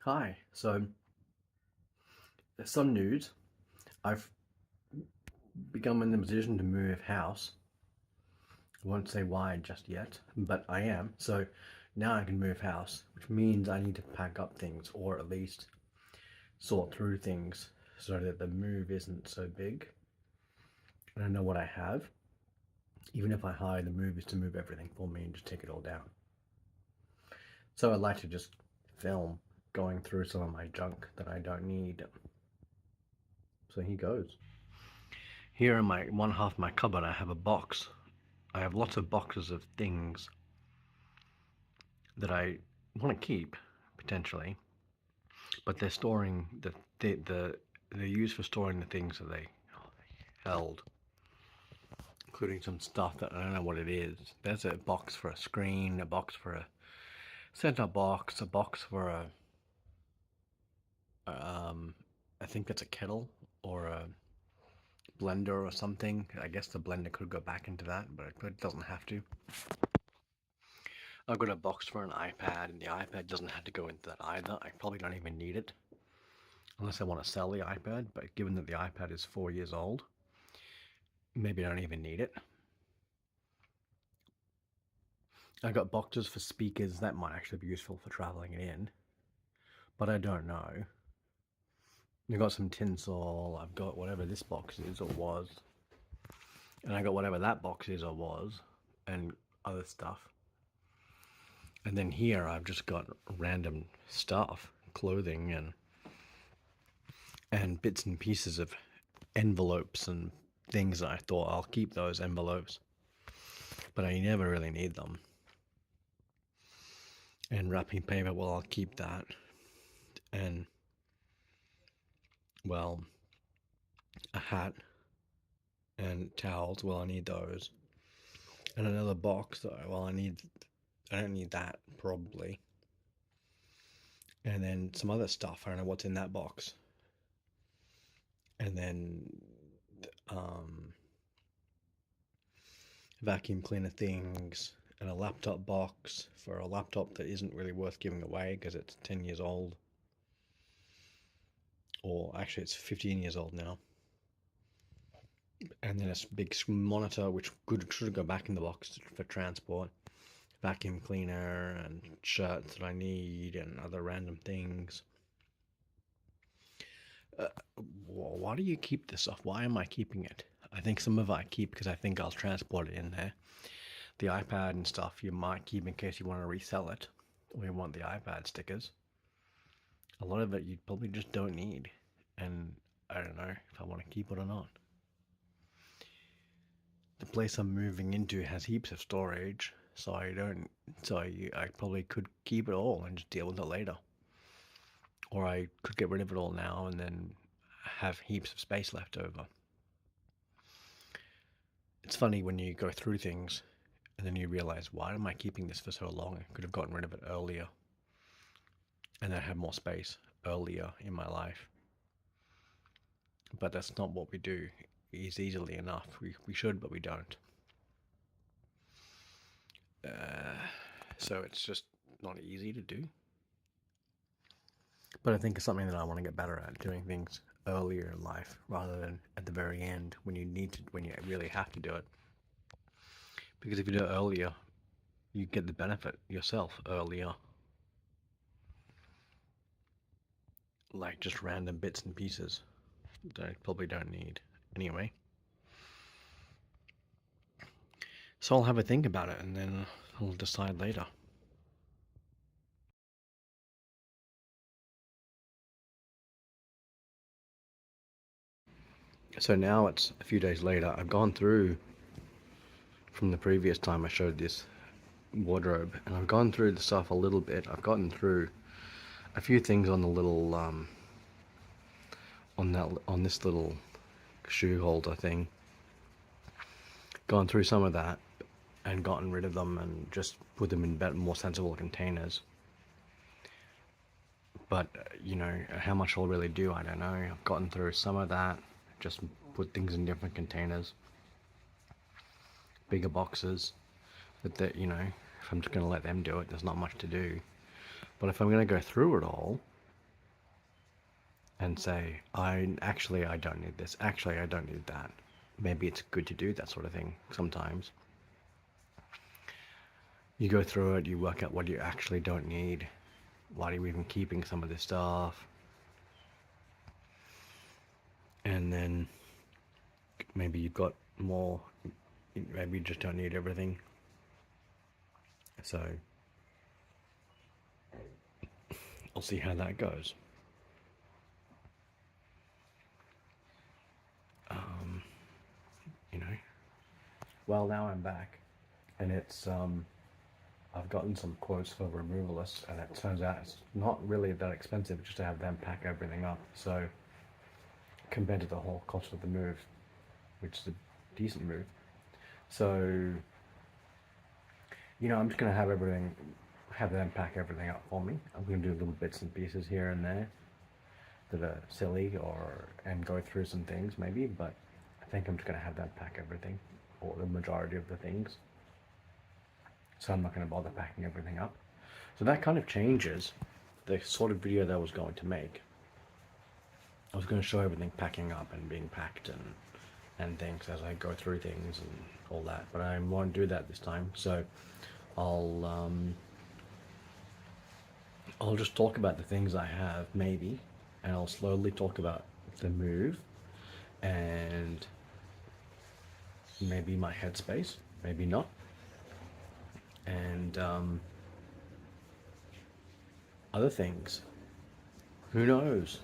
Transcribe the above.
Hi. So, there's some news. I've become in the position to move house. I won't say why just yet, but I am. So now I can move house, which means I need to pack up things or at least sort through things so that the move isn't so big. And I know what I have. Even if I hire the movers to move everything for me and just take it all down. So I'd like to just film going through some of my junk that I don't need. So here goes. Here in my one half of my cupboard, I have a box. I have lots of boxes of things that I want to keep potentially, but they're storing they're used for storing the things that they held, including some stuff that I don't know what it is. There's a box for a screen, a box for a set-top box, a box for a I think that's a kettle or a blender or something. I guess the blender could go back into that, but it doesn't have to. I've got a box for an iPad, and the iPad doesn't have to go into that either. I probably don't even need it unless I want to sell the iPad, but given that the iPad is 4 years old, maybe I don't even need it. I got boxes for speakers that might actually be useful for traveling it in, but I don't know. I've got some tinsel, I've got whatever this box is or was, and I got whatever that box is or was, and other stuff. And then here I've just got random stuff, clothing and bits and pieces of envelopes and things that I thought I'll keep those envelopes, but I never really need them. And wrapping paper, well, I'll keep that. And, well, a hat and towels, well, I need those. And another box, well, I don't need that, probably. And then some other stuff, I don't know what's in that box. And then, vacuum cleaner things, and a laptop box for a laptop that isn't really worth giving away because it's 10 years old. Or actually, it's 15 years old now. And then a big monitor, which should go back in the box for transport. Vacuum cleaner and shirts that I need and other random things. Why do you keep this stuff? Why am I keeping it? I think some of it I keep because I think I'll transport it in there. The iPad and stuff you might keep in case you want to resell it, or you want the iPad stickers. A lot of it you probably just don't need, and I don't know if I want to keep it or not. The place I'm moving into has heaps of storage, so I probably could keep it all and just deal with it later. Or I could get rid of it all now and then have heaps of space left over. It's funny when you go through things and then you realize, why am I keeping this for so long? I could have gotten rid of it earlier and then had more space earlier in my life. But that's not what we do easily enough. We should, but we don't. So it's just not easy to do. But I think it's something that I want to get better at, doing things earlier in life rather than at the very end when you really have to do it. Because if you do it earlier, you get the benefit yourself earlier. Like just random bits and pieces that I probably don't need anyway. So I'll have a think about it and then I'll decide later. So now it's a few days later. I've gone through from the previous time I showed this wardrobe, and I've gone through the stuff a little bit. I've gotten through a few things on the little on this little shoe holder thing. Gone through some of that and gotten rid of them and just put them in better, more sensible containers. But you know how much I'll really do, I don't know. I've gotten through some of that, just put things in different containers, bigger boxes. But that, if I'm just going to let them do it, there's not much to do. But if I'm going to go through it all, and say, I don't need this. Actually, I don't need that. Maybe it's good to do that sort of thing sometimes. You go through it, you work out what you actually don't need. Why are you even keeping some of this stuff? And then maybe you've got more, maybe you just don't need everything. So I'll see how that goes. You know, well, now I'm back, and it's I've gotten some quotes for removalists, and it turns out it's not really that expensive just to have them pack everything up. So compared to the whole cost of the move, which is a decent move. So, I'm just gonna have them pack everything up for me. I'm gonna do little bits and pieces here and there that are silly and go through some things maybe, but I think I'm just gonna have them pack everything, or the majority of the things. So I'm not gonna bother packing everything up. So that kind of changes the sort of video that I was going to make. I was going to show everything packing up and being packed and things as I go through things and all that, but I won't do that this time. So I'll just talk about the things I have maybe, and I'll slowly talk about the move and maybe my headspace, maybe not, and other things. Who knows?